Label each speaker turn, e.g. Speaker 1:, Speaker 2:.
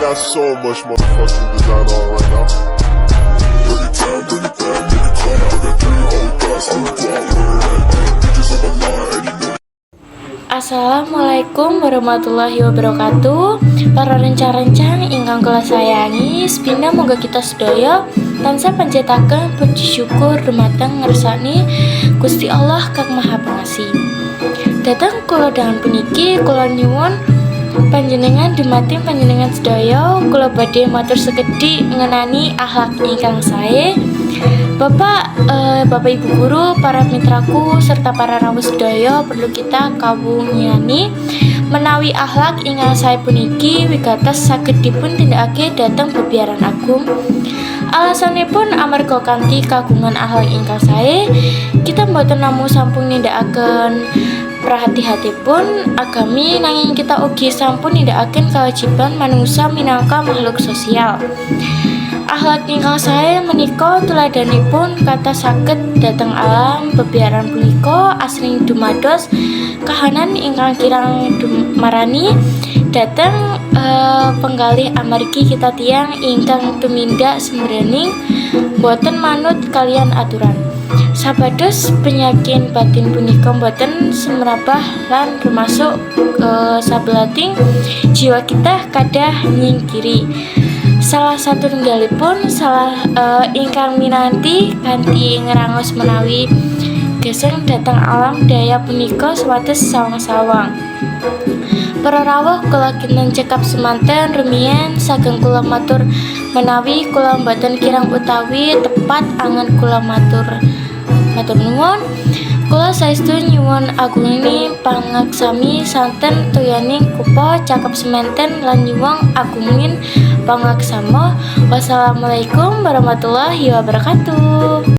Speaker 1: got so much motherfucking design on right now. Bring it down, bring it down, make it clap. I got 3 whole thoughts on the block. Bitches on my line, and you know.
Speaker 2: Assalamualaikum warahmatullahi wabarakatuh. Para rencang-rencang ingkang kula sayangi, sepindah moga kita sedaya tansah panjataken puji syukur dumateng ngersani Gusti Allah Kang Maha Pengasih. Datang kula dangan puniki kula nyuwun panjenengan dumateng panjenengan sedaya kula badhe matur sekedhik ngenani akhlak ingkang sae. Bapak Ibu guru, para mitraku serta para rawuh sedaya perlu kita kawunyani menawi akhlak ingkang sae puniki wigatos saged dipun tindakake dhateng bebiaran agung. Alasanipun amarga kanthi kagungan akhlak ingkang sae kita mboten namung sampun nindakaken prahati-hatipun agami nanging kita ugi sampun nindakaken kewajiban manungsa minangka makhluk sosial. Akhlak ingkang sae menika tuladanipun kata saged dhateng alam bebiaran punika asring dumados kahanan ingkang kirang marani dhateng penggalih amargi kita tiyang ingkang tumindak semrening boten manut kalian aturan. Sabados penyakin batin punika boten semrabah lan termasuk sabelating jiwa kita kadah nyingkiri. Salah satu tunggalipun ingkang minanti kanthi ngerangus menawi geseng dhateng alam daya punika suwados sawang-sawang. Para rawuh kula kinten cekap semanten rumiyin saking kula matur menawi kula mboten kirang utawi tepat angen kula matur nuwun. Kula saestu nyuwun agunging pangaksami santen tuyaning kupa cakep semanten lan nyuwun agunging pangaksama. Wassalamualaikum warahmatullahi wabarakatuh.